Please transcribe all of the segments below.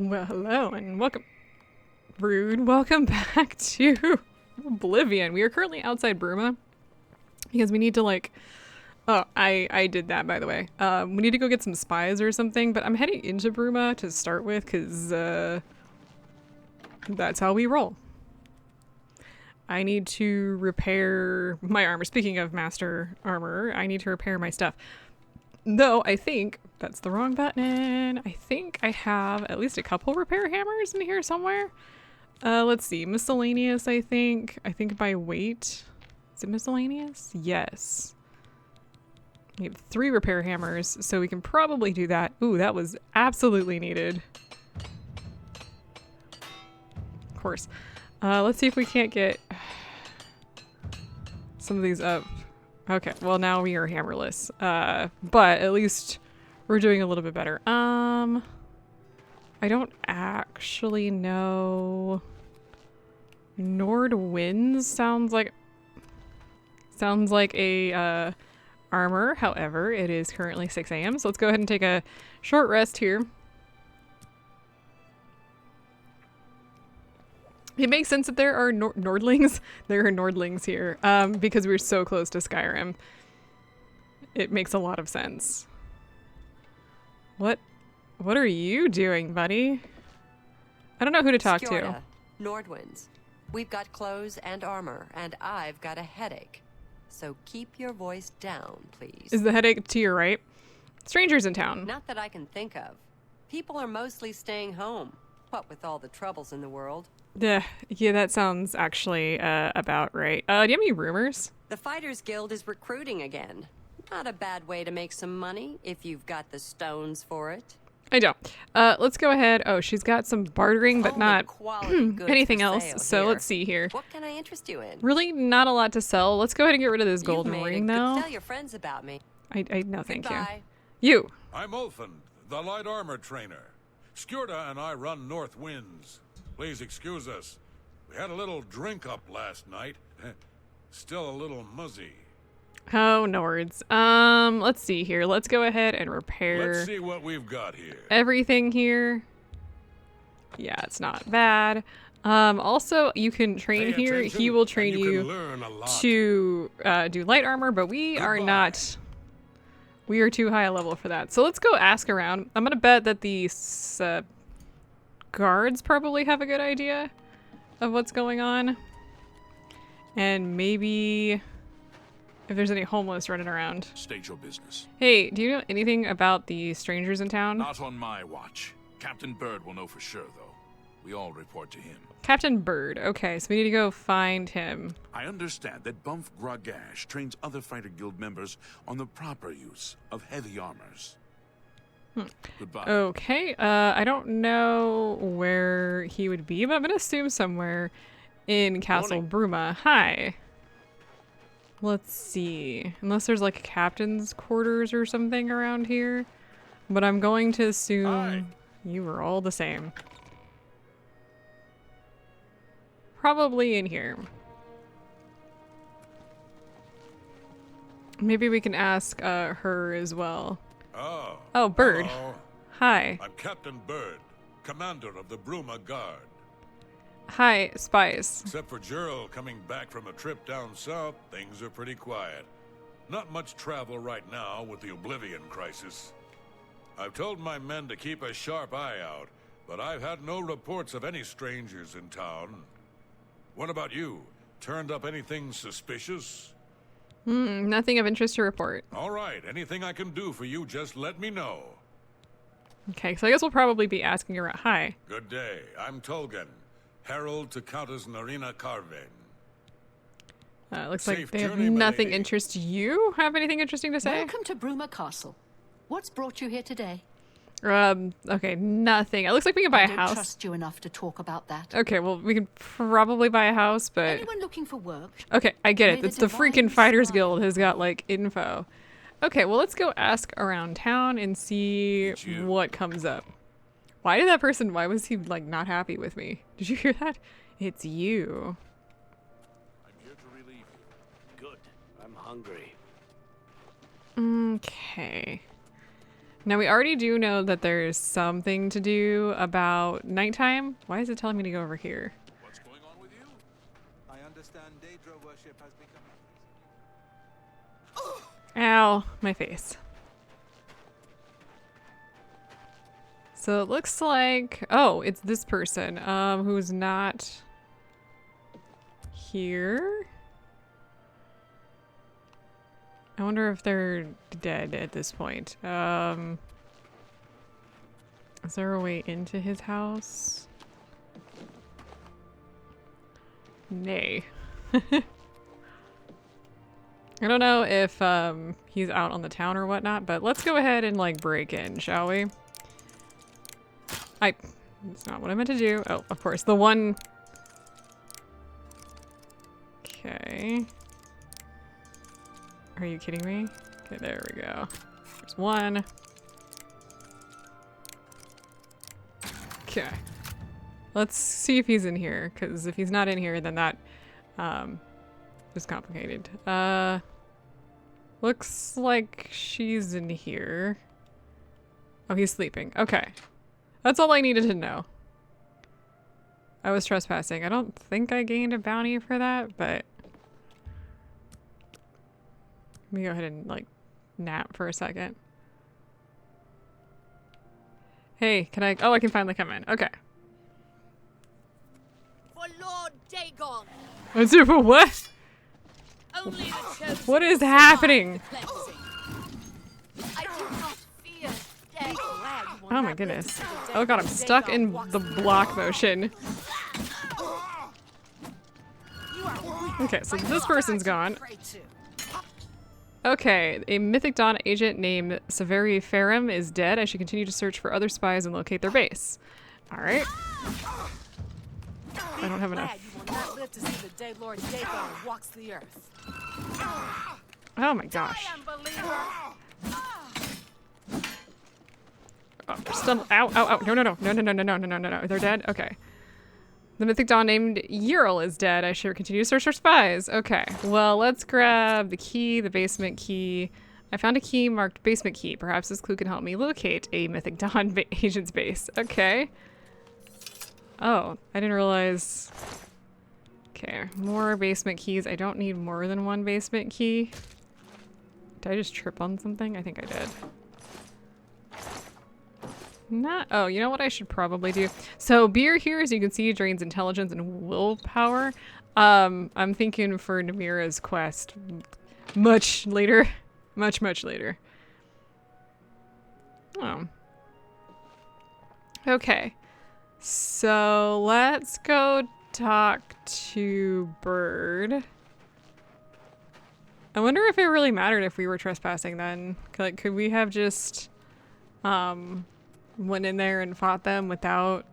Well, hello and welcome, Rude. Welcome back to Oblivion. We are currently outside Bruma because we need to oh, I did that, by the way. We need to go get some spies or something, but I'm heading into Bruma to start with because that's how we roll. I need to repair my armor. Speaking of master armor, I need to repair my stuff. Though I think that's the wrong button. I think I have at least a couple repair hammers in here somewhere. Let's see. Miscellaneous, I think. I think by weight. Is it miscellaneous? Yes. We have 3 repair hammers, so we can probably do that. Ooh, that was absolutely needed. Of course. Let's see if we can't get some of these up. Okay, well now we are hammerless. But at least we're doing a little bit better. I don't actually know. Nord Winds sounds like a armor. However, it is currently 6 a.m. So let's go ahead and take a short rest here. It makes sense that there are Nordlings. There are Nordlings here because we're so close to Skyrim. It makes a lot of sense. What are you doing, buddy? I don't know who to talk to. Nordwinds. We've got clothes and armor, and I've got a headache. So keep your voice down, please. Is the headache to your right? Strangers in town. Not that I can think of. People are mostly staying home. What with all the troubles in the world? Yeah, that sounds actually about right. Do you have any rumors? The Fighters Guild is recruiting again. Not a bad way to make some money if you've got the stones for it. I don't. Let's go ahead. Oh, she's got some bartering, but not anything else. So let's see here. What can I interest you in? Really not a lot to sell. Let's go ahead and get rid of this golden ring, though. Tell your friends about me. I no, thank you. You. I'm Ulfin, the light armor trainer. Skjorda and I run North Winds. Please excuse us. We had a little drink up last night. Still a little muzzy. Oh, Nords. Let's see here. Let's go ahead and repair. Let's see what we've got here. Everything here. Yeah, it's not bad. Also, you can train here. He will train you to do light armor, but we are not. We are too high a level for that. So let's go ask around. I'm gonna bet that these guards probably have a good idea of what's going on, and maybe if there's any homeless running around. State your business. Hey, do you know anything about the strangers in town? Not on my watch. Captain Bird will know for sure, though. We all report to him. Captain Bird. Okay, so we need to go find him. I understand that Bumf Gragash trains other Fighter Guild members on the proper use of heavy armors. Goodbye. Okay, I don't know where he would be, but I'm gonna assume somewhere in Castle Bruma. Hi. Let's see. Unless there's like captain's quarters or something around here. But I'm going to assume you were all the same. Probably in here. Maybe we can ask her as well. Oh, Bird. Hello. Hi. I'm Captain Bird, commander of the Bruma Guard. Hi, spies. Except for Gerald coming back from a trip down south, things are pretty quiet. Not much travel right now with the Oblivion crisis. I've told my men to keep a sharp eye out, but I've had no reports of any strangers in town. What about you? Turned up anything suspicious? Nothing of interest to report. All right, anything I can do for you, just let me know. Okay, so I guess we'll probably be asking around. Hi. Good day. I'm Tolgan, herald to Countess Narina Carven. Looks like Safe they have journey, my nothing lady. interest. You have anything interesting to say? Welcome to Bruma Castle. What's brought you here today? Okay, nothing. It looks like we can buy I a don't house. trust you enough to talk about that. Okay, well, we can probably buy a house, but... Anyone looking for work? Okay, I get May it. the It's the divine freaking Fighters smile Guild has got, like, info. Okay, well, let's go ask around town and see what comes up. Why was he, like, not happy with me? Did you hear that? It's you. I'm here to relieve you. Good. I'm hungry. Okay. Now, we already do know that there's something to do about nighttime. Why is it telling me to go over here? What's going on with you? I understand Daedra worship has become. Ow, my face. So it looks like, oh, it's this person, who's not here. I wonder if they're dead at this point. Is there a way into his house? Nay. I don't know if he's out on the town or whatnot, but let's go ahead and like break in, shall we? That's not what I meant to do. Oh, of course, the one. Okay. Are you kidding me? Okay, there we go. There's one. Okay. Let's see if he's in here, because if he's not in here, then that is complicated. Looks like she's in here. Oh, he's sleeping. Okay. That's all I needed to know. I was trespassing. I don't think I gained a bounty for that, but let me go ahead and like nap for a second. Hey, can I? Oh, I can finally come in. Okay. For Lord Dagon, Let's do for what? only the chosen What is survive happening? the cleansing. I do not fear death. Oh my goodness. Oh god, I'm stuck in the block motion. Okay, so this person's gone. Okay, a Mythic Dawn agent named Severi Ferrum is dead. I should continue to search for other spies and locate their base. Alright. I don't have enough. You will not live to see the day Lord Dagon walks the earth. Oh my gosh. Oh, they're still. Ow, ow, ow. No, no, no. No, no, no, no, no, no, no, no, no. They're dead? Okay. The Mythic Dawn named Ural is dead. I should continue to search for spies. Okay. Well, let's grab the key, the basement key. I found a key marked basement key. Perhaps this clue can help me locate a Mythic Dawn agent's base. Okay. Oh, I didn't realize. Okay, more basement keys. I don't need more than one basement key. Did I just trip on something? I think I did. Not. Oh, you know what I should probably do? So beer here, as you can see, drains intelligence and willpower. I'm thinking for Namira's quest much later. Much later. Oh. Okay. So let's go talk to Bird. I wonder if it really mattered if we were trespassing then. Like, could we have just went in there and fought them without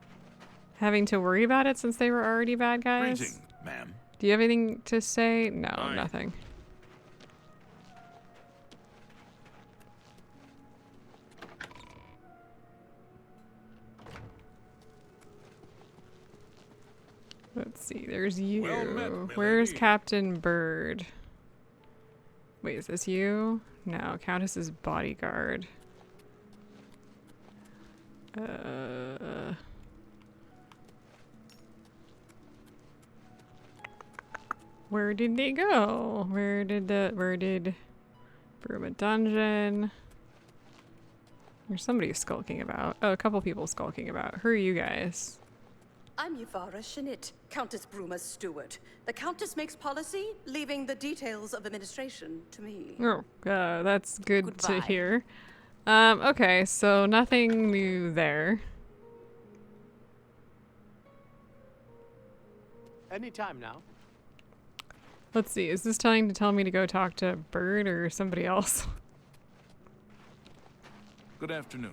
having to worry about it since they were already bad guys? Greeting, ma'am. Do you have anything to say? No, Aye. nothing. Let's see, there's you. Well met, milady. Where's Captain Bird? Wait, is this you? No, Countess's bodyguard. Where did they go? Where did Bruma Dungeon? There's somebody skulking about. Oh, a couple people skulking about. Who are you guys? I'm Yvara Shinit, Countess Bruma's steward. The Countess makes policy, leaving the details of administration to me. Oh, that's good to Goodbye. hear. Okay, so nothing new there. Anytime now. Let's see, is this tell me to go talk to Bird or somebody else? Good afternoon.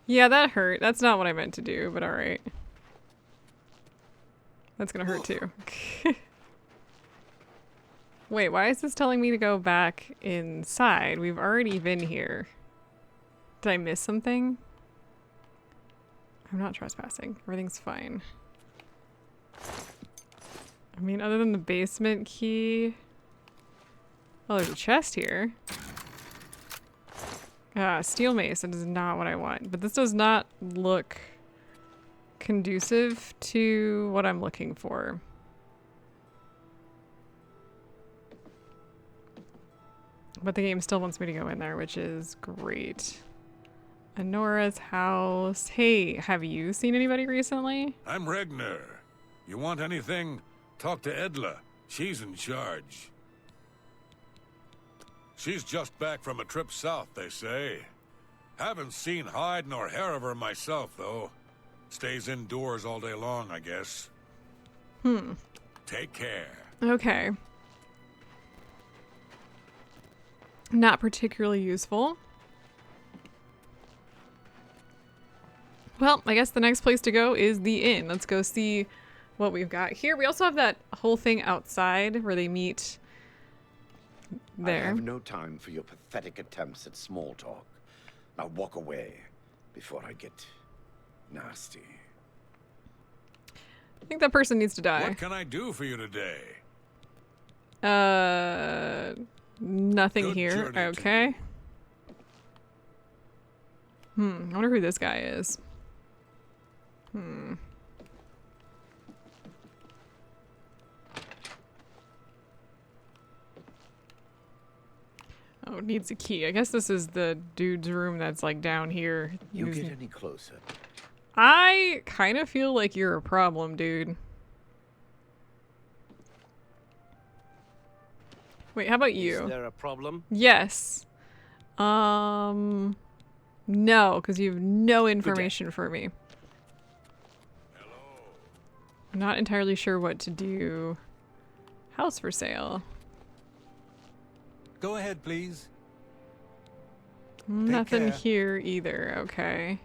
Yeah, that hurt. That's not what I meant to do, but alright. That's gonna hurt too. Wait, why is this telling me to go back inside? We've already been here. Did I miss something? I'm not trespassing. Everything's fine. I mean, other than the basement key. Oh, there's a chest here. Ah, steel mace. That is not what I want. But this does not look conducive to what I'm looking for. But the game still wants me to go in there, which is great. Anora's house. Hey, have you seen anybody recently? I'm Regner. You want anything? Talk to Edla. She's in charge. She's just back from a trip south, they say. Haven't seen hide nor hair of her myself, though. Stays indoors all day long, I guess. Take care. Okay. Not particularly useful. Well, I guess the next place to go is the inn. Let's go see what we've got here. We also have that whole thing outside where they meet there. I have no time for your pathetic attempts at small talk. Now walk away before I get nasty. I think that person needs to die. What can I do for you today? Nothing Good here. journey to Okay. I wonder who this guy is. Oh, it needs a key. I guess this is the dude's room that's like down here. You get any closer? I kind of feel like you're a problem, dude. Wait, how about you? Is there a problem? Yes. No, because you have no information for me. Hello. I'm not entirely sure what to do. House for sale. Go ahead, please. Nothing care. here either. Okay.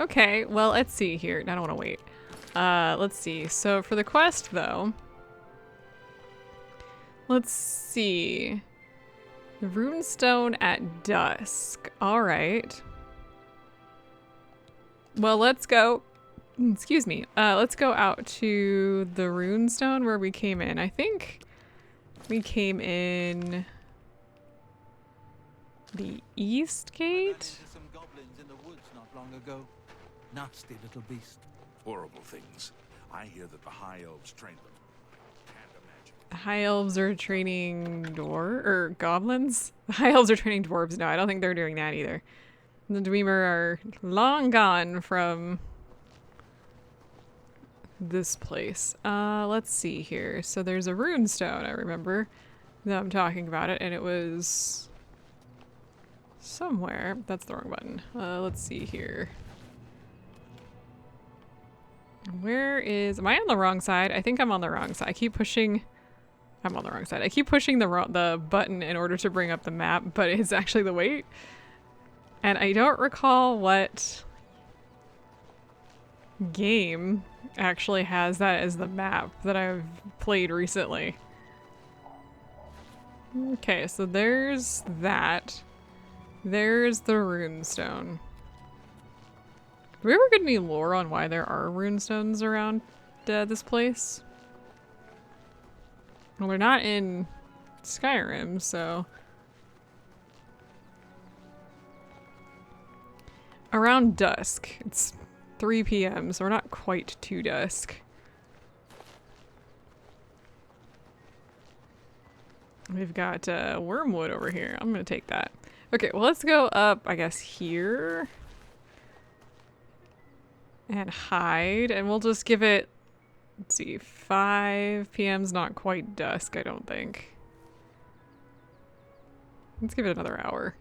Okay, well, let's see here. I don't want to wait. Let's see. So for the quest, though, let's see. The runestone at dusk. All right. Well, let's go. Excuse me. Let's go out to the runestone where we came in. I think we came in the east Ran gate. into some goblins in the woods not long ago. Nasty little beast. Horrible things. I hear that the High Elves train them. Can't imagine. The High Elves are training goblins? The High Elves are training dwarves. No, I don't think they're doing that either. The Dwemer are long gone from this place. Let's see here. So there's a runestone, I remember, that I'm talking about it, and it was somewhere. That's the wrong button. Let's see here. Where is... Am I on the wrong side? I think I'm on the wrong side. I keep pushing... I'm on the wrong side. I keep pushing the button in order to bring up the map, but it's actually the weight. And I don't recall what game actually has that as the map that I've played recently. Okay, so there's that. There's the runestone. Do we ever get any lore on why there are runestones around this place? Well, they're not in Skyrim, so... Around dusk. It's 3 p.m., so we're not quite to dusk. We've got wormwood over here. I'm gonna take that. Okay, well, let's go up, I guess, here. And hide, and we'll just give it, let's see, 5 p.m.'s not quite dusk, I don't think. Let's give it another hour.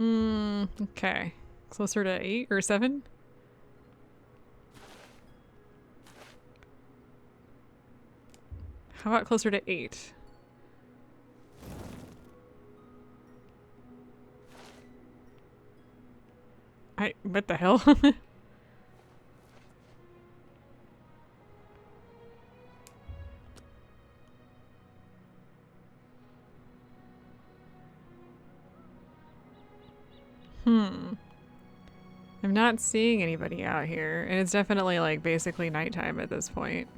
Okay. Closer to 8 or 7? How about closer to 8? What the hell? not seeing anybody out here, and it's definitely like basically nighttime at this point.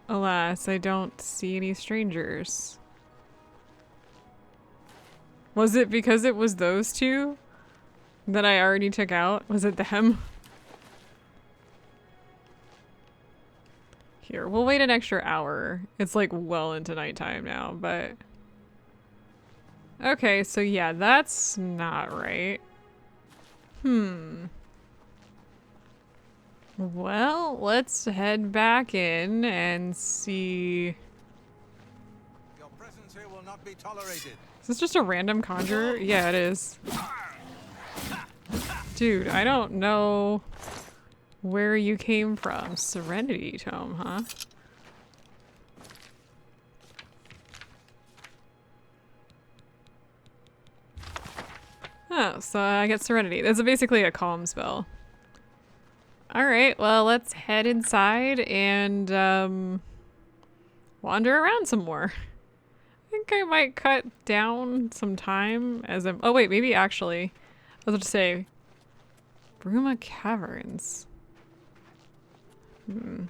Alas, I don't see any strangers. Was it because it was those two that I already took out? Was it them? Here, we'll wait an extra hour. It's like well into nighttime now, but... Okay, so yeah, that's not right. Well, let's head back in and see... Your presence here will not be tolerated. Is this just a random conjure? Yeah, it is. Dude, I don't know where you came from. Serenity Tome, huh? Oh, so I get Serenity. That's basically a calm spell. Alright, well, let's head inside and wander around some more. I think I might cut down some time as I'm... Oh wait, maybe actually... I was about to say... Bruma Caverns. I was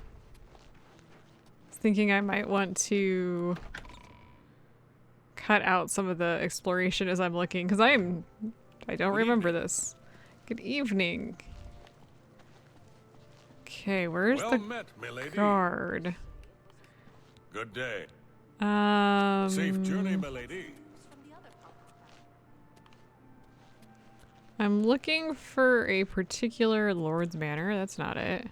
thinking I might want to cut out some of the exploration as I'm looking, because I don't remember this. Good evening. Okay, where's Well the met, milady. guard? Good day. Safe journey, milady. I'm looking for a particular Lord's Manor. That's not it.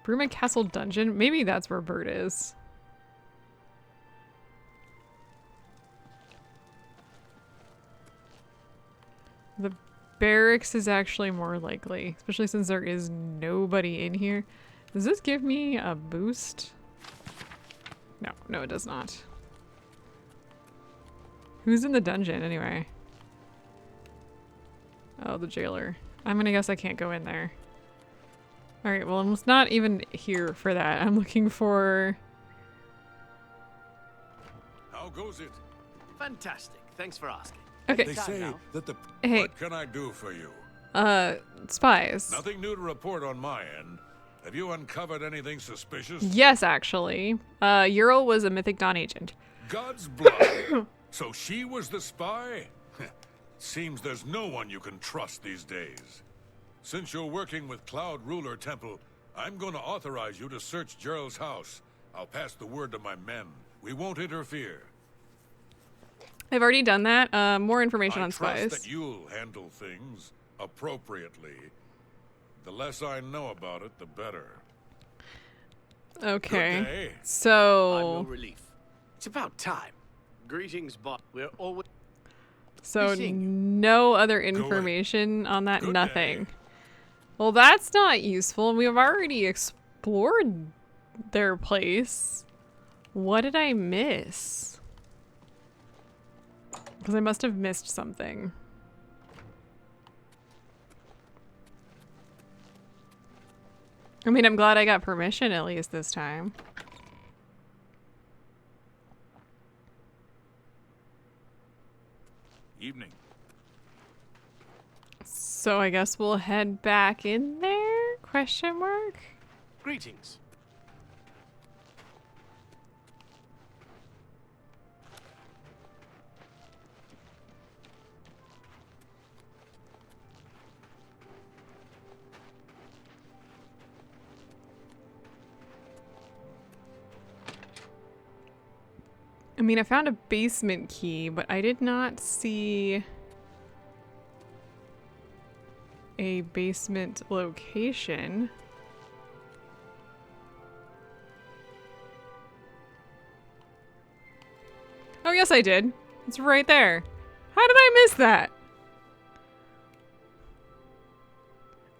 Bruma Castle Dungeon? Maybe that's where Bert is. The barracks is actually more likely, especially since there is nobody in here. Does this give me a boost? No, it does not. Who's in the dungeon anyway? Oh, the jailer. I'm gonna guess I can't go in there. Alright, well, I'm not even here for that. I'm looking for... How goes it? Fantastic. Thanks for asking. Okay. They say that the... Hey. What can I do for you? Spies. Nothing new to report on my end. Have you uncovered anything suspicious? Yes, actually. Ural was a Mythic Dawn agent. God's blood. So she was the spy? Seems there's no one you can trust these days. Since you're working with Cloud Ruler Temple, I'm going to authorize you to search Gerald's house. I'll pass the word to my men. We won't interfere. I've already done that. More information on I trust spies. that you'll handle things appropriately. The less I know about it, the better. Okay. Good day. I'm So... no relief. It's about time. Greetings, Bob. We're always... So Be seeing you. no other information on that? Good Nothing. day. Well, that's not useful. We've already explored their place. What did I miss? Because I must have missed something. I mean, I'm glad I got permission at least this time. Evening. So I guess we'll head back in there? Question mark? Greetings. I mean, I found a basement key, but I did not see a basement location. Oh, yes, I did. It's right there. How did I miss that?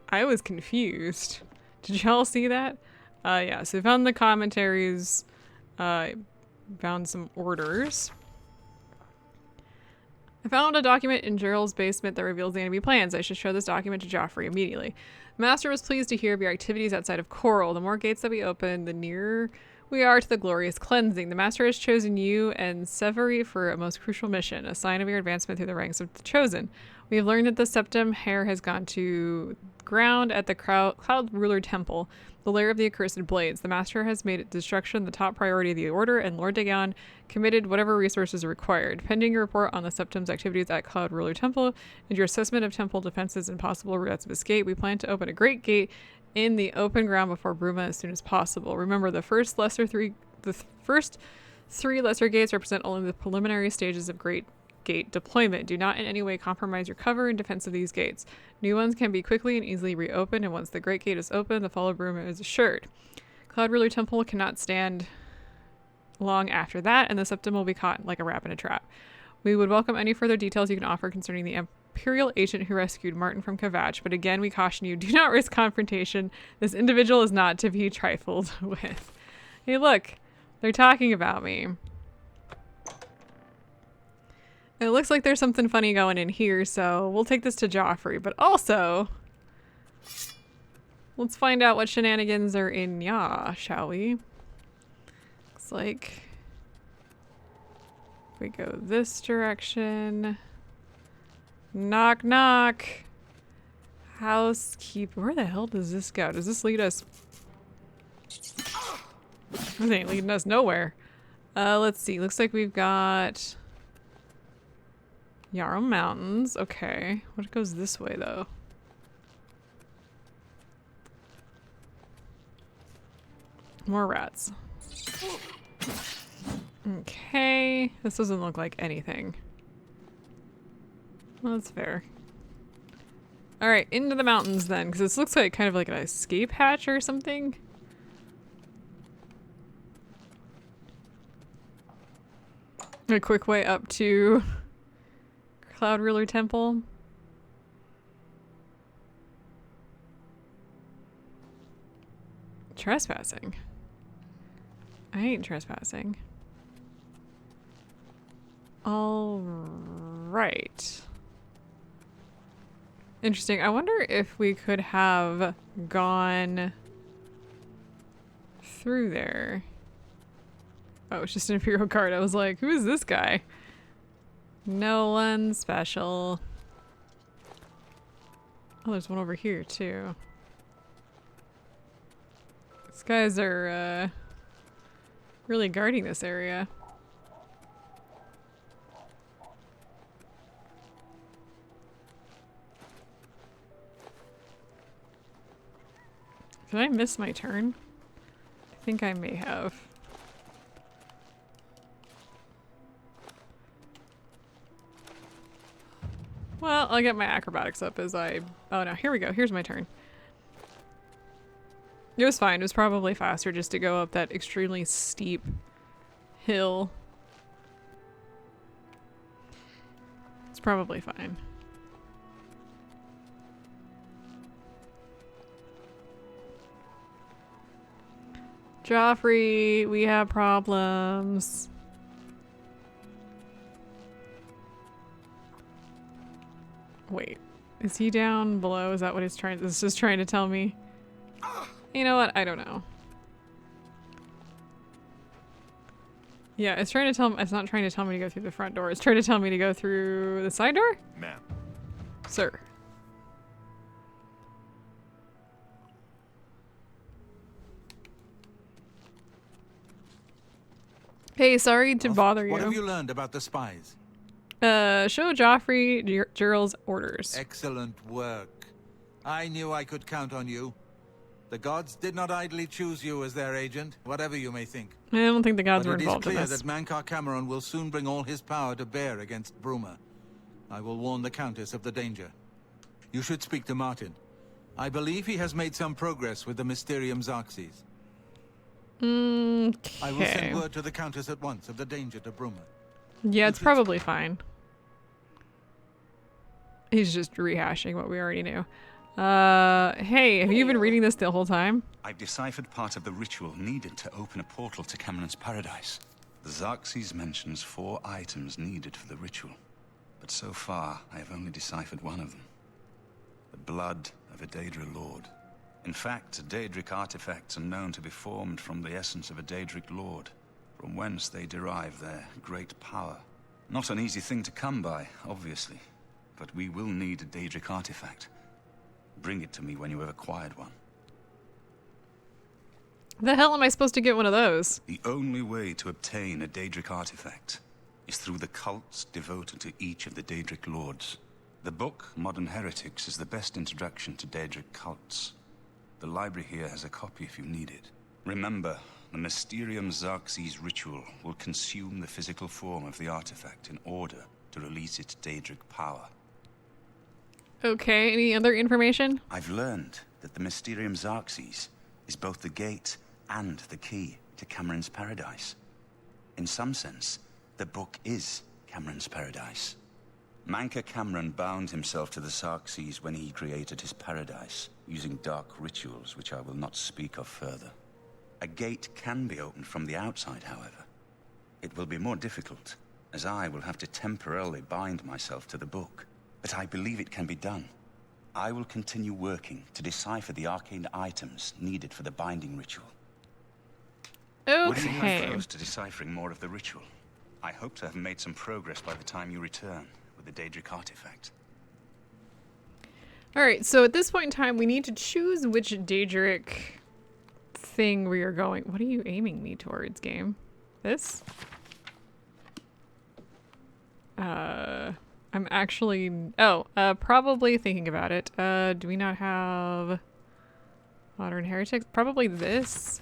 I was confused. Did y'all see that? Yeah, so I found the commentaries, found some orders. I found a document in Gerald's basement that reveals the enemy plans. I should show this document to Joffrey immediately. The Master was pleased to hear of your activities outside of Coral. The more gates that we open, the nearer we are to the glorious cleansing. The Master has chosen you and Severy for a most crucial mission, a sign of your advancement through the ranks of the Chosen. We have learned that the Septum Hair has gone to ground at the Cloud Ruler Temple, the lair of the accursed blades. The Master has made destruction the top priority of the Order, and Lord Dagon committed whatever resources are required. Pending your report on the Septum's activities at Cloud Ruler Temple and your assessment of temple defenses and possible routes of escape, we plan to open a great gate in the open ground before Bruma as soon as possible. Remember, the first three lesser gates represent only the preliminary stages of Great Gate deployment. Do not in any way compromise your cover and defense of these gates. New ones can be quickly and easily reopened, and once the Great Gate is open, the fall of Bruma is assured. Cloud Ruler Temple cannot stand long after that, and the Septum will be caught like a rat in a trap. We would welcome any further details you can offer concerning the Imperial agent who rescued Martin from Kvatch, but again, we caution you, do not risk confrontation. This individual is not to be trifled with. Hey, look, they're talking about me. It looks like there's something funny going in here, so we'll take this to Joffrey, but also let's find out what shenanigans are in Ya, shall we? Looks like if we go this direction. Knock, knock. Housekeeper. Where the hell does this go? Does this lead us? This ain't leading us nowhere. Let's see. Looks like we've got Yarrow Mountains. Okay. What goes this way, though? More rats. Okay. This doesn't look like anything. Well, that's fair. Alright, into the mountains then, because this looks like kind of like an escape hatch or something. A quick way up to Cloud Ruler Temple. Trespassing? I ain't trespassing. All right. Interesting. I wonder if we could have gone through there. Oh, it's just an Imperial card. I was like, who is this guy? No one special. Oh, there's one over here too. These guys are really guarding this area. Did I miss my turn? I think I may have. Well, I'll get my acrobatics up as I... Oh no, here we go. Here's my turn. It was fine. It was probably faster just to go up that extremely steep hill. It's probably fine. Joffrey, we have problems. Wait, is he down below? Is that what it's trying? This is trying to tell me. You know what? I don't know. Yeah, it's trying to tell. It's not trying to tell me to go through the front door. It's trying to tell me to go through the side door. Ma'am. Sir. Hey, sorry to bother you. What have you learned about the spies? Show Joffrey Gerald's orders. Excellent work. I knew I could count on you. The gods did not idly choose you as their agent, whatever you may think. I don't think the gods were involved in this. It is this. clear that Mankar Cameron will soon bring all his power to bear against Bruma. I will warn the Countess of the danger. You should speak to Martin. I believe he has made some progress with the Mysterium Xarxes. Okay. I will send word to the Countess at once of the danger to Bruma. Yeah, it's probably fine. He's just rehashing what we already knew. Hey, have you been reading this the whole time? I've deciphered part of the ritual needed to open a portal to Cameron's paradise. The Xarxes mentions 4 items needed for the ritual. but so far I have only deciphered one of them. The blood of a Daedric lord. In fact, Daedric artifacts are known to be formed from the essence of a Daedric lord, from whence they derive their great power. Not an easy thing to come by, obviously, but we will need a Daedric artifact. Bring it to me when you have acquired one. The hell am I supposed to get one of those? The only way to obtain a Daedric artifact is through the cults devoted to each of the Daedric lords. The book, Modern Heretics, is the best introduction to Daedric cults. The library here has a copy if you need it. Remember, the Mysterium Xarxes ritual will consume the physical form of the artifact in order to release its Daedric power. Okay, any other information? I've learned that the Mysterium Xarxes is both the gate and the key to Cameron's paradise. In some sense, the book is Cameron's paradise. Manca Cameron bound himself to the Xarxes when he created his paradise, using dark rituals which I will not speak of further. A gate can be opened from the outside, however. It will be more difficult, as I will have to temporarily bind myself to the book. But I believe it can be done. I will continue working to decipher the arcane items needed for the binding ritual. Would you be opposed to deciphering more of the ritual? I hope to have made some progress by the time you return with the Daedric artifact. Alright, so at this point in time, we need to choose which Daedric thing we are going. What are you aiming me towards, game? This? I'm actually... probably thinking about it. Do we not have Modern Heretics? Probably this.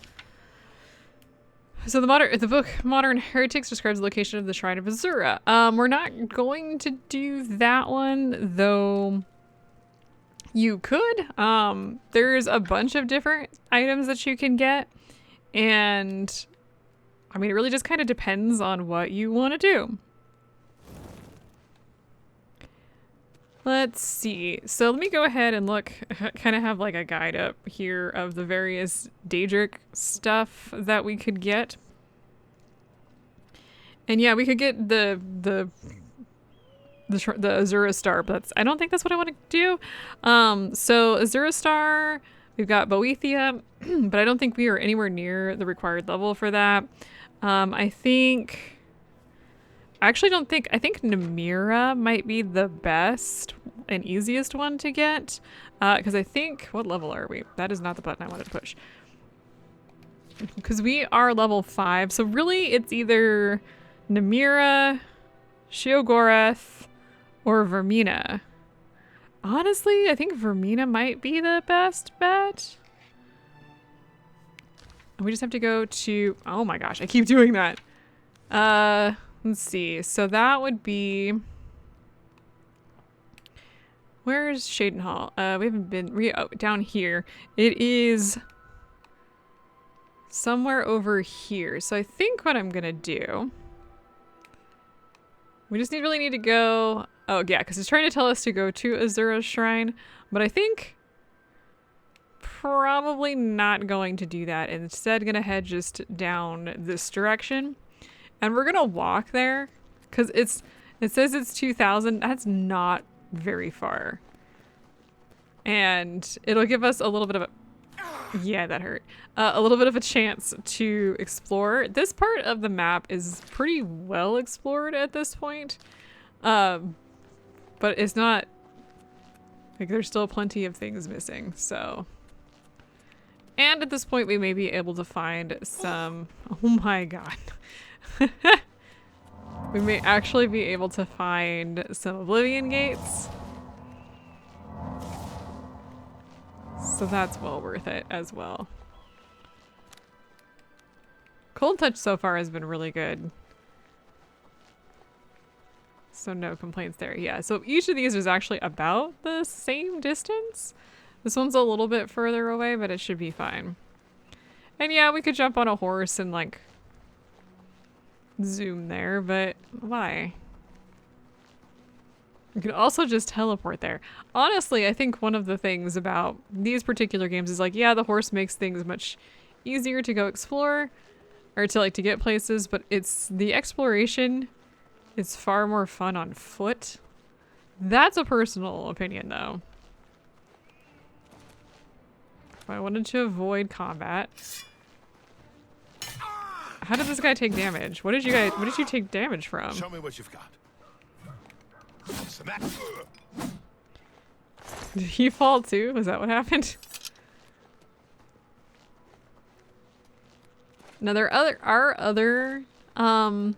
So the book Modern Heretics describes the location of the Shrine of Azura. We're not going to do that one, though you could. There's a bunch of different items that you can get, and I mean, it really just kind of depends on what you want to do. Let's see. So let me go ahead and look, kind of have like a guide up here of the various Daedric stuff that we could get. And yeah, we could get the Azura Star, but I don't think that's what I want to do. So Azura Star, we've got Boethia, but I don't think we are anywhere near the required level for that. I actually don't think, I think Namira might be the best and easiest one to get. Because I think, what level are we? That is not the button I wanted to push. Because we are level 5. So really it's either Namira, Sheogorath, or Vermina. Honestly, I think Vermina might be the best bet. And we just have to go to, oh my gosh, I keep doing that. Let's see. So that would be, where's Shadenhall? We haven't been, down here. It is somewhere over here. So I think what I'm gonna do, we just really need to go, oh yeah, because it's trying to tell us to go to Azura's Shrine, but I think probably not going to do that. Instead, gonna head just down this direction. And we're gonna walk there, because it says it's 2,000. That's not very far. And it'll give us a little bit of a, yeah, that hurt. A little bit of a chance to explore. This part of the map is pretty well explored at this point. But it's not, like, there's still plenty of things missing, so. And at this point we may be able to find some, oh my god. We may actually be able to find some Oblivion gates. So that's well worth it as well. Cold Touch so far has been really good. So no complaints there. Yeah, so each of these is actually about the same distance. This one's a little bit further away, but it should be fine. And yeah, we could jump on a horse and like zoom there, but why? You can also just teleport there. Honestly, I think one of the things about these particular games is like, yeah, the horse makes things much easier to go explore or to like to get places, but it's the exploration is far more fun on foot. That's a personal opinion, though. If I wanted to avoid combat. How did this guy take damage? What did you take damage from? Show me what you've got. Smack. Did he fall too? Was that what happened? Now there are other I'm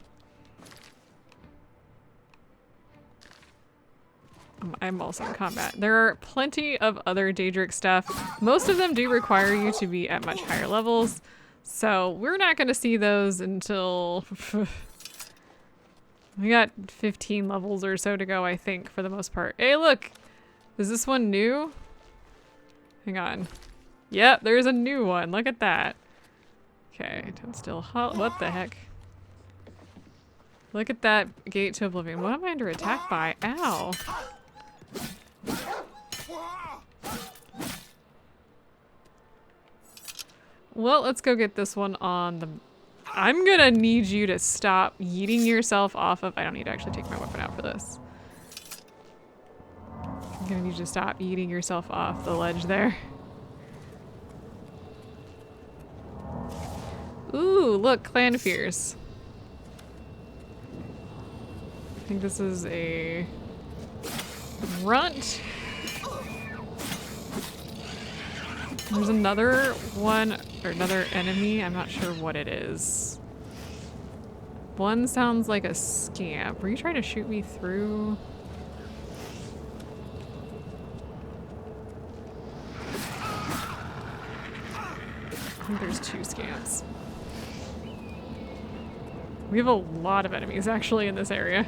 also in combat. There are plenty of other Daedric stuff. Most of them do require you to be at much higher levels. So we're not going to see those until we got 15 levels or so to go, I think, for the most part. Hey, look! Is this one new? Hang on. Yep, there's a new one. Look at that. Okay, still what the heck? Look at that gate to Oblivion. What am I under attack by? Ow. Well, let's go get this one on the... I'm gonna need you to stop yeeting yourself off of... I don't need to actually take my weapon out for this. I'm gonna need you to stop yeeting yourself off the ledge there. Ooh, look, clan fears. I think this is a runt. There's another one, or another enemy. I'm not sure what it is. One sounds like a scamp. Were you trying to shoot me through? I think there's two scamps. We have a lot of enemies actually in this area.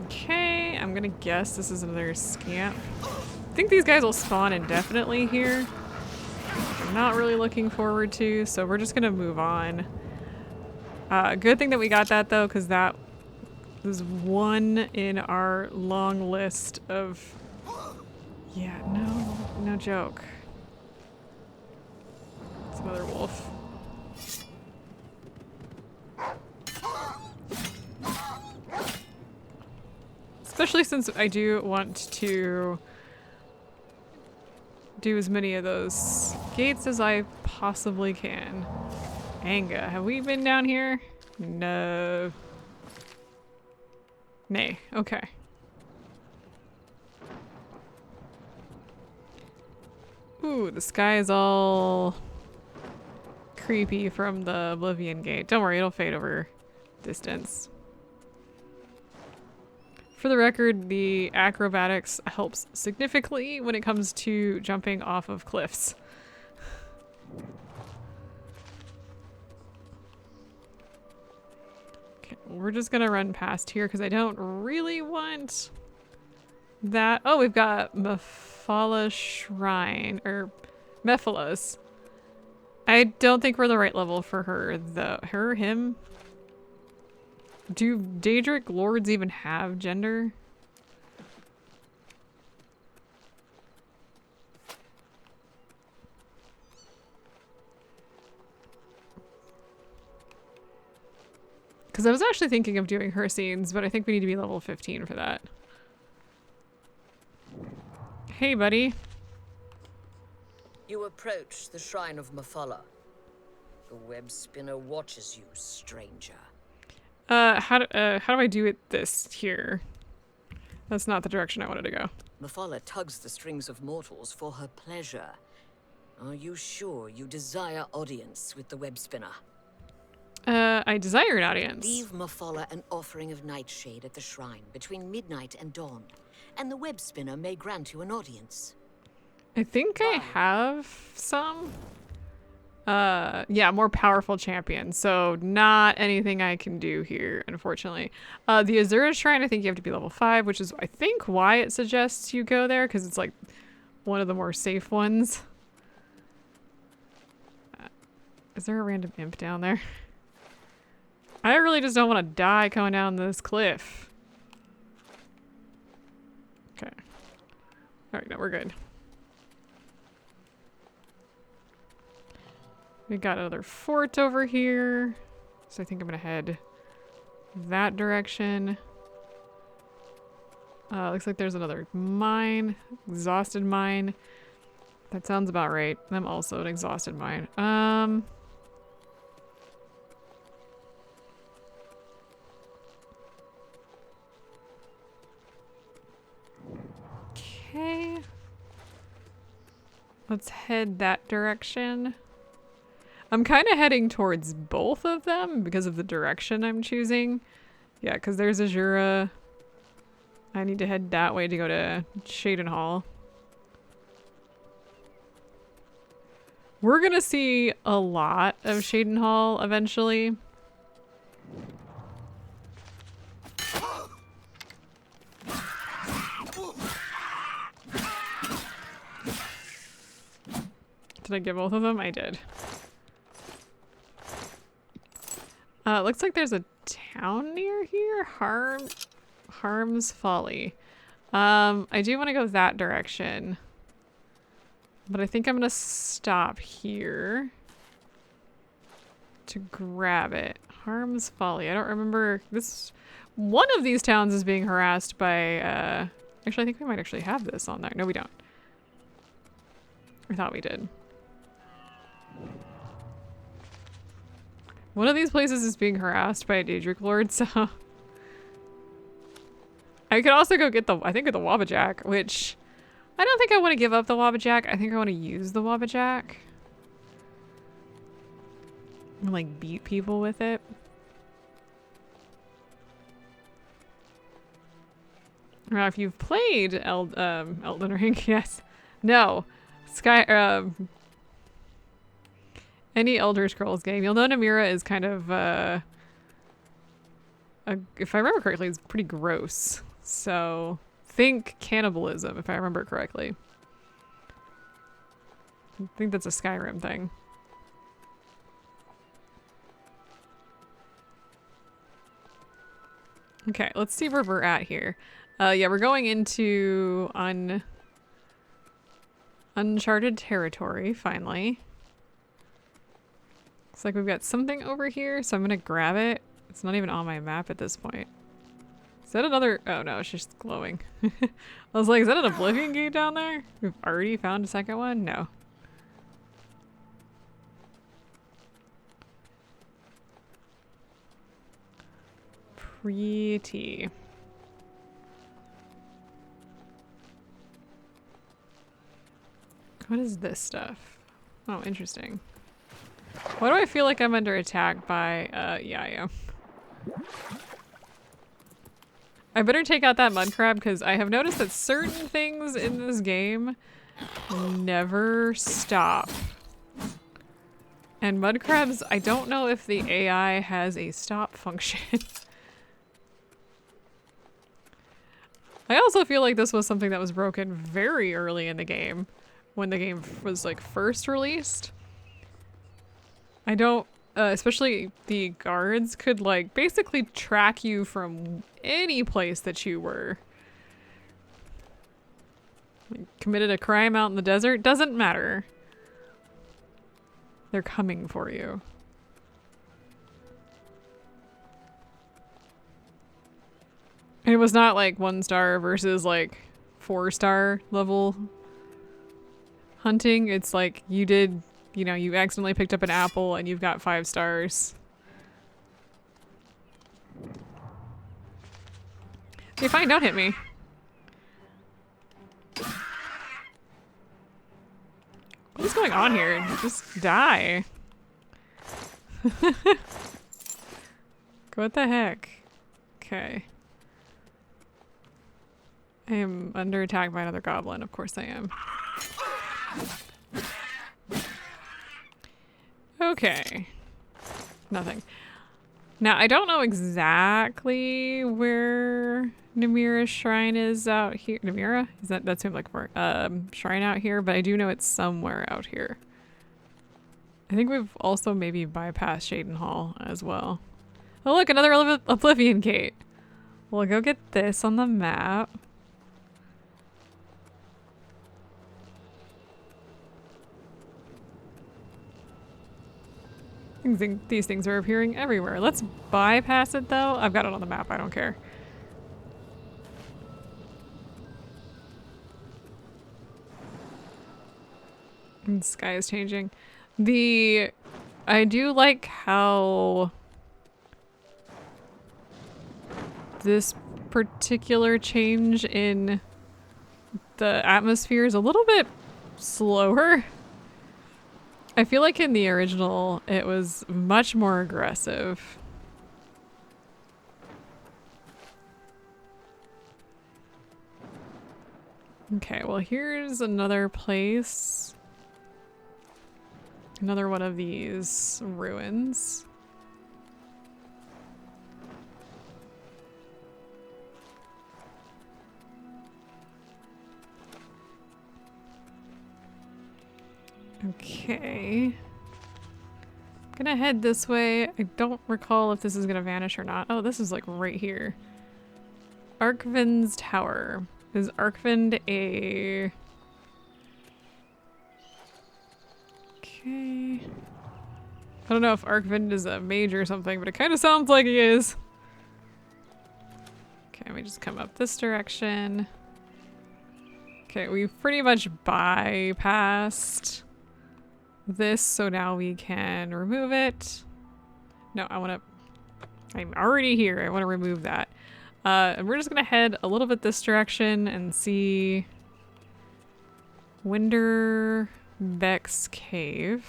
Okay, I'm gonna guess this is another scamp. I think these guys will spawn indefinitely here. I'm not really looking forward to, so we're just gonna move on. Good thing that we got that though, because that was one in our long list of... Yeah, no joke. It's another wolf. Especially since I do want to do as many of those gates as I possibly can. Anga, have we been down here? No. Nay, okay. Ooh, the sky is all creepy from the Oblivion gate. Don't worry, it'll fade over distance. For the record, the acrobatics helps significantly when it comes to jumping off of cliffs. Okay, we're just gonna run past here because I don't really want that. Oh, we've got Mephala Shrine, or Mephila's. I don't think we're the right level for her, though. Him? Do Daedric lords even have gender? Because I was actually thinking of doing her scenes, but I think we need to be level 15 for that. Hey, buddy. You approach the shrine of Mephala. The web spinner watches you, stranger. How do I do it this here? That's not the direction I wanted to go. Mephala tugs the strings of mortals for her pleasure. Are you sure you desire audience with the web spinner? I desire an audience. Leave Mephala an offering of nightshade at the shrine between midnight and dawn, and the web spinner may grant you an audience. I think I have some. Yeah, more powerful champion. So not anything I can do here, unfortunately. The Azura Shrine, I think you have to be level 5, which is, I think, why it suggests you go there, because it's like one of the more safe ones. Is there a random imp down there? I really just don't want to die coming down this cliff. Okay. Alright, no, we're good. We got another fort over here. So I think I'm gonna head that direction. Looks like there's another mine. Exhausted mine. That sounds about right. I'm also an exhausted mine. Okay. Let's head that direction. I'm kind of heading towards both of them because of the direction I'm choosing. Yeah, because there's Azura. I need to head that way to go to Shadenhall. We're gonna see a lot of Shadenhall eventually. Did I get both of them? I did. Looks like there's a town near here. Harm's Folly. I do want to go that direction. But I think I'm gonna stop here to grab it. Harm's Folly. I don't remember this. One of these towns is being harassed by, actually, I think we might actually have this on there. No, we don't. I thought we did. One of these places is being harassed by a Daedric Lord, so... I could also go get the, I think, the Wabbajack, which... I don't think I want to give up the Wabbajack. I think I want to use the Wabbajack. And, like, beat people with it. Now, if you've played Elden Ring, yes. No. Any Elder Scrolls game, you'll know Namira is kind of, if I remember correctly, it's pretty gross. So, think cannibalism, if I remember correctly. I think that's a Skyrim thing. Okay, let's see where we're at here. Yeah, we're going into uncharted territory, finally. Looks like we've got something over here, so I'm gonna grab it. It's not even on my map at this point. Is that another? Oh no, it's just glowing. I was like, is that an Oblivion gate down there? We've already found a second one? No. Pretty. What is this stuff? Oh, interesting. Why do I feel like I'm under attack by, yeah, I am. I better take out that mud crab because I have noticed that certain things in this game never stop. And mud crabs, I don't know if the AI has a stop function. I also feel like this was something that was broken very early in the game, when the game was like first released. I don't, especially the guards could like basically track you from any place that you were. Like, committed a crime out in the desert, doesn't matter. They're coming for you. And it was not like 1-star versus like 4-star level hunting. It's like you did, you know, you accidentally picked up an apple and you've got 5 stars. Okay, fine, don't hit me. What is going on here? Just die. What the heck? Okay. I am under attack by another goblin. Of course I am. Okay. Nothing. Now, I don't know exactly where Namira's shrine is out here. Namira? Is that's who I'm looking for. Shrine out here, but I do know it's somewhere out here. I think we've also maybe bypassed Shadenhall as well. Oh look, another Oblivion gate. We'll go get this on the map. These things are appearing everywhere. Let's bypass it though. I've got it on the map. I don't care. And the sky is changing. I do like how this particular change in the atmosphere is a little bit slower. I feel like in the original it was much more aggressive. Okay, well here's another place. Another one of these ruins. Okay. I'm gonna head this way. I don't recall if this is gonna vanish or not. Oh, this is like right here. Arkvind's Tower. Is Arkvind a... Okay. I don't know if Arkvind is a mage or something, but it kind of sounds like he is. Okay, let me just come up this direction. Okay, we've pretty much bypassed this, so now we can remove it. No, I'm already here. I want to remove that. And we're just gonna head a little bit this direction and see Winterbeck's Cave.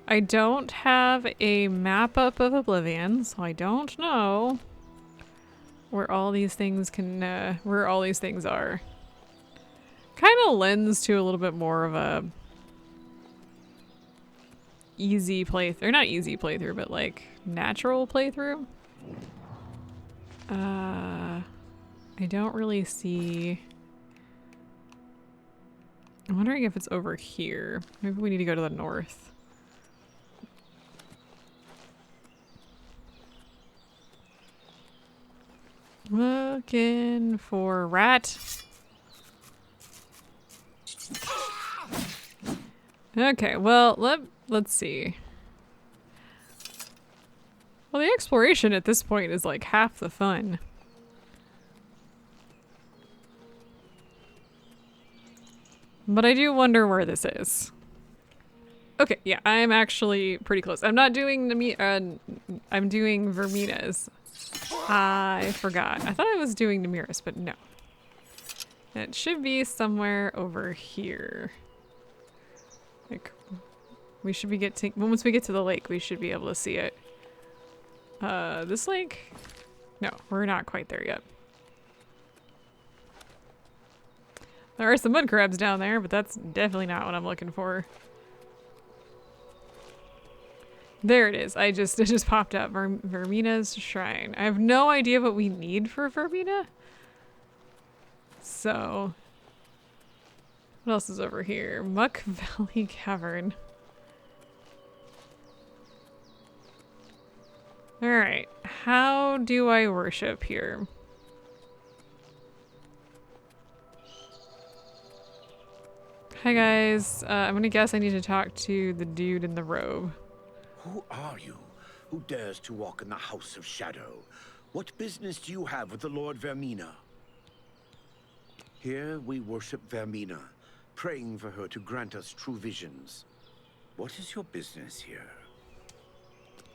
I don't have a map up of Oblivion, so I don't know where all these things where all these things are. Kind of lends to a little bit more of a easy playthrough, or not easy playthrough, but like natural playthrough. I don't really see. I'm wondering if it's over here. Maybe we need to go to the north. Looking for rat. Okay, well, let's see. Well, the exploration at this point is like half the fun. But I do wonder where this is. Okay, yeah, I'm actually pretty close. I'm not doing I'm doing Vermina's. I forgot. I thought I was doing Nemiris, but no. It should be somewhere over here. Like, we should be once we get to the lake, we should be able to see it. This lake? No, we're not quite there yet. There are some mud crabs down there, but that's definitely not what I'm looking for. There it is. It just popped up. Vermina's Shrine. I have no idea what we need for Vermina. So, what else is over here? Muck Valley Cavern. Alright, how do I worship here? Hi guys, I'm gonna guess I need to talk to the dude in the robe. Who are you? Who dares to walk in the House of Shadow? What business do you have with the Lord Vermina? Here we worship Vermina, praying for her to grant us true visions. What is your business here?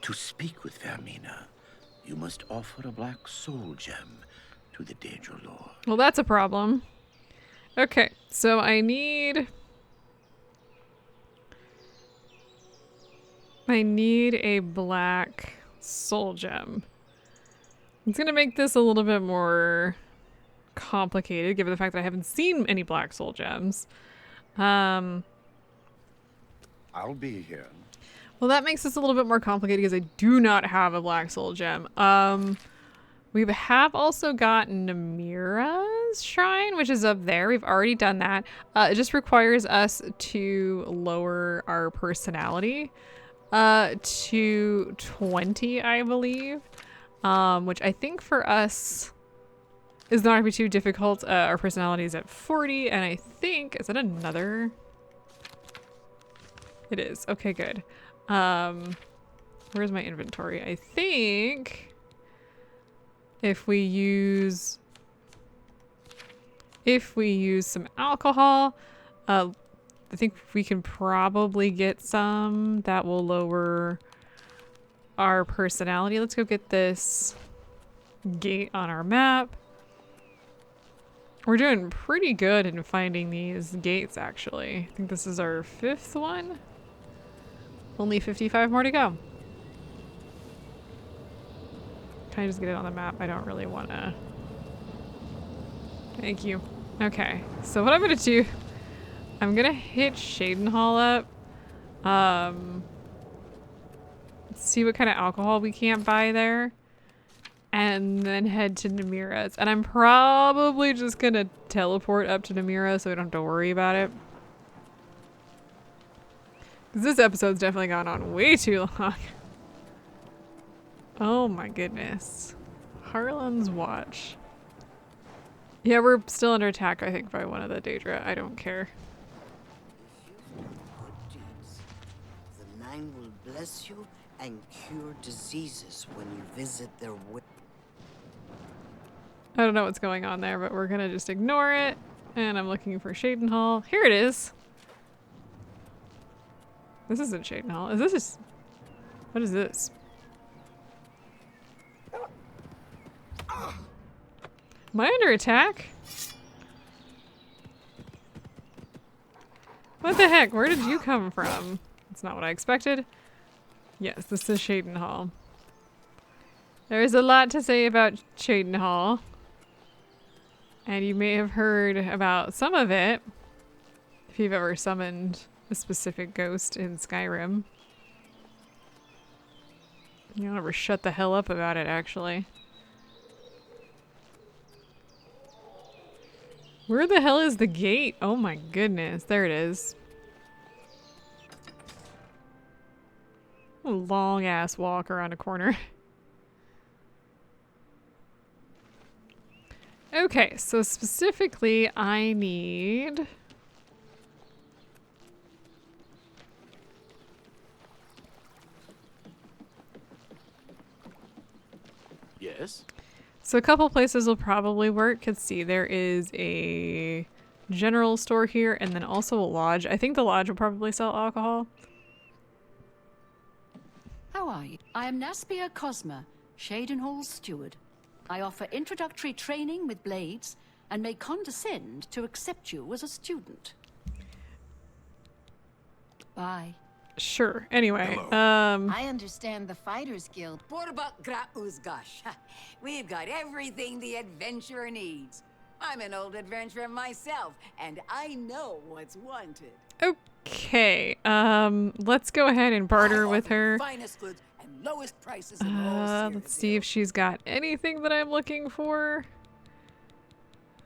To speak with Vermina, you must offer a black soul gem to the Daedric Lord. Well, that's a problem. Okay, so I need a black soul gem. It's gonna make this a little bit more complicated, given the fact that I haven't seen any black soul gems. I'll be here. Well, that makes this a little bit more complicated because I do not have a black soul gem. We have also got Nemira's Shrine, which is up there. We've already done that. It just requires us to lower our personality to 20, I believe. Which I think for us is not going to be too difficult. Our personality is at 40, and I think, is that another? It is. Okay, good. Where's my inventory? I think if we use some alcohol, I think we can probably get some that will lower our personality. Let's go get this gate on our map. We're doing pretty good in finding these gates, actually. I think this is our 5th one. Only 55 more to go. Can I just get it on the map? I don't really want to. Thank you. Okay, so what I'm going to do, I'm going to hit Shadenhall up. See what kind of alcohol we can't buy there. And then head to Namira's. And I'm probably just going to teleport up to Namira so we don't have to worry about it. Because this episode's definitely gone on way too long. Oh my goodness. Harlan's Watch. Yeah, we're still under attack, I think, by one of the Daedra. I don't care. The Nine will bless you and cure diseases when you visit their I don't know what's going on there, but we're gonna just ignore it. And I'm looking for Shadenhall. Here it is. This isn't Shadenhall. Is this just... What is this? Am I under attack? What the heck? Where did you come from? That's not what I expected. Yes, this is Shadenhall. There's a lot to say about Shadenhall. And you may have heard about some of it if you've ever summoned a specific ghost in Skyrim. You'll never shut the hell up about it, actually. Where the hell is the gate? Oh my goodness. There it is. A long ass walk around a corner. Okay, so specifically I need... Yes? So a couple places will probably work. Let's see, there is a general store here and then also a lodge. I think the lodge will probably sell alcohol. How are you? I am Naspia Cosma, Shadenhall's steward. I offer introductory training with blades and may condescend to accept you as a student. Bye. Sure. Anyway, I understand the Fighters Guild. We've got everything the adventurer needs. I'm an old adventurer myself, and I know what's wanted. Okay. Let's go ahead and barter with her. Finest goods and lowest prices in all Let's see if she's got anything that I'm looking for.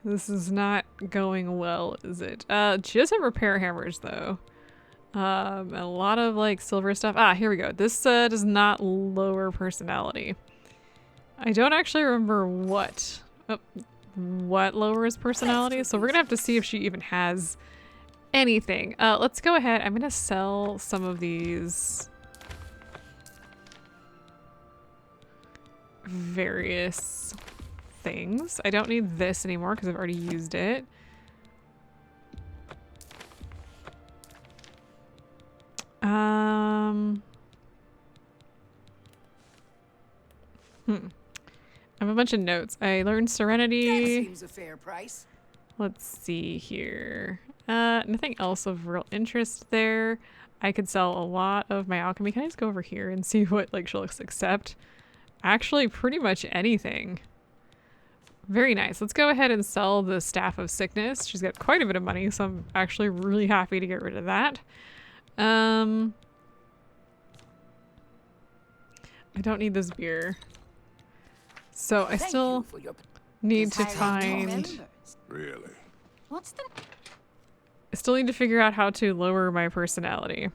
This is not going well, is it? She does have repair hammers though. And a lot of like silver stuff. Ah, here we go. This does not lower personality. I don't actually remember what lowers personality, so we're gonna have to see if she even has anything. Let's go ahead. I'm gonna sell some of these various things. I don't need this anymore because I've already used it. I have a bunch of notes. I learned Serenity. That seems a fair price. Let's see here. Nothing else of real interest there. I could sell a lot of my alchemy. Can I just go over here and see what like she'll accept? Actually, pretty much anything. Very nice. Let's go ahead and sell the Staff of Sickness. She's got quite a bit of money, so I'm actually really happy to get rid of that. I don't need this beer. So I still need to find... Really? What's the... I still need to figure out how to lower my personality.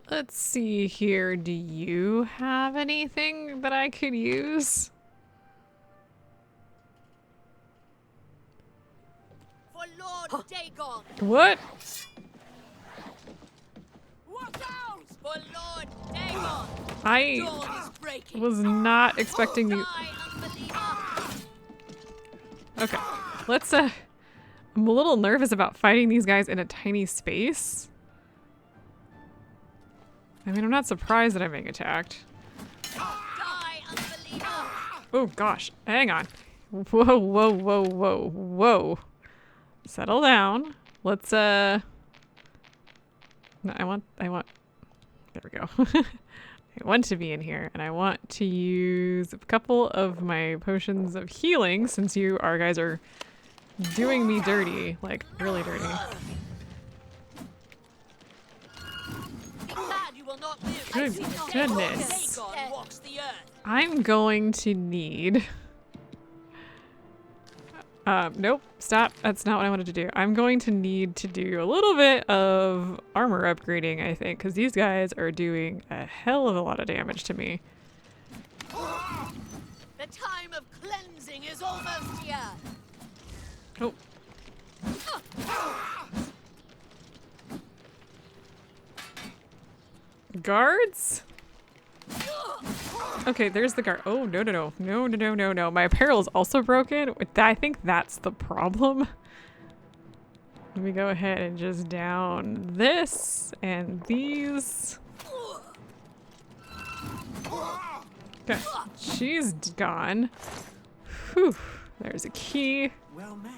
Let's see here. Do you have anything that I could use? For Lord Dagon. What? Watch out! For Lord Dagon. I Dawn is breaking. was not expecting you. Okay, let's I'm a little nervous about fighting these guys in a tiny space. I mean, I'm not surprised that I'm being attacked. Oh gosh, hang on. Whoa, whoa, whoa, whoa, whoa. Settle down. Let's no, I want, there we go. I want to be in here, and I want to use a couple of my potions of healing since you guys are doing me dirty, like really dirty. Good goodness. I'm going to need... nope, stop. That's not what I wanted to do. I'm going to need to do a little bit of armor upgrading, I think, because these guys are doing a hell of a lot of damage to me. The time of cleansing is almost here. Oh. Guards? Okay, there's the guard. Oh, no, no, no. No, no, no, no, no. My apparel is also broken. I think that's the problem. Let me go ahead and just down this and these. Okay, she's gone. Whew. There's a key. Well met.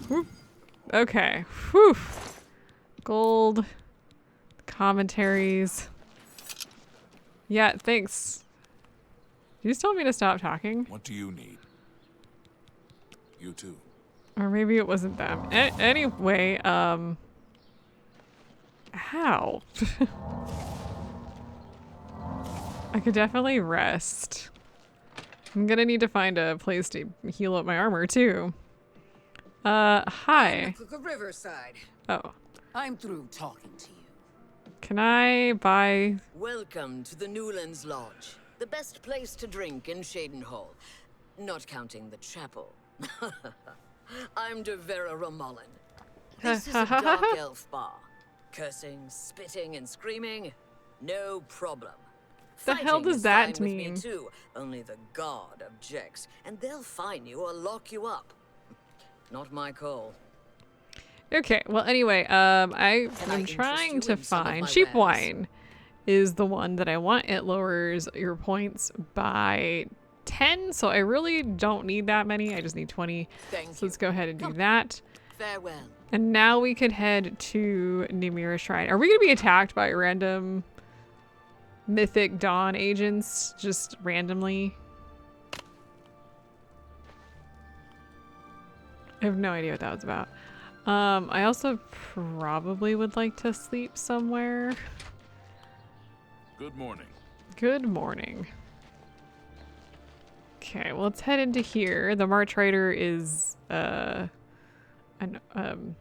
Whoop. Okay. Whew. Gold. Commentaries. Yeah, thanks. You just told me to stop talking. What do you need? You too. Or maybe it wasn't them. Anyway, how? I could definitely rest. I'm gonna need to find a place to heal up my armor too. Hi. Riverside. Oh. I'm through talking to you. Can I buy... Welcome to the Newlands Lodge, the best place to drink in Shadenhall, not counting the chapel. I'm De Vera Ramallen. This is a dark elf bar. Cursing, spitting, and screaming, no problem. The hell does that fine with mean? Me too. Only the guard objects, and they'll fine you or lock you up. Not my call. Okay, well anyway, I'm trying to find cheap wine is the one that I want. It lowers your points by 10, so I really don't need that many. I just need 20. So let's go ahead and do that. Farewell. And now we could head to Nimira Shrine. Are we gonna be attacked by random Mythic Dawn agents just randomly? I have no idea what that was about. I also probably would like to sleep somewhere. Good morning. Good morning. Okay, well, let's head into here. The March Rider is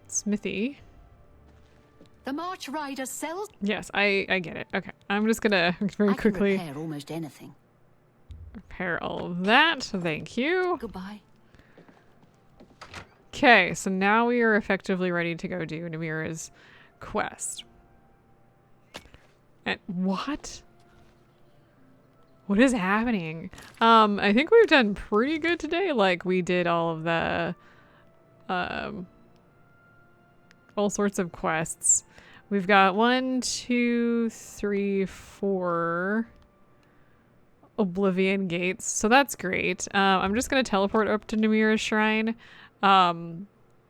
smithy. The March Rider sells. Yes, I get it. Okay, I'm just gonna very quickly repair almost anything. repair all of that. Thank you. Goodbye. Okay, so now we are effectively ready to go do Namira's quest. And what? What is happening? I think we've done pretty good today. Like, we did all of the, all sorts of quests. We've got 1, 2, 3, 4 Oblivion gates, so that's great. I'm just gonna teleport up to Namira's shrine.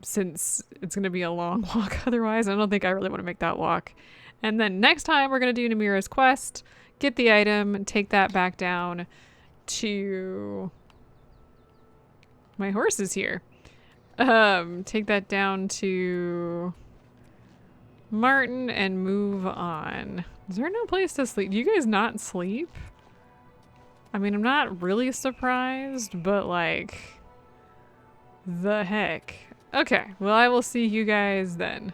Since it's going to be a long walk otherwise. I don't think I really want to make that walk. And then next time we're going to do Namira's quest, get the item, and take that back down to my horses here. Take that down to Martin and move on. Is there no place to sleep? Do you guys not sleep? I mean, I'm not really surprised, but like... the heck. Okay, well, I will see you guys then.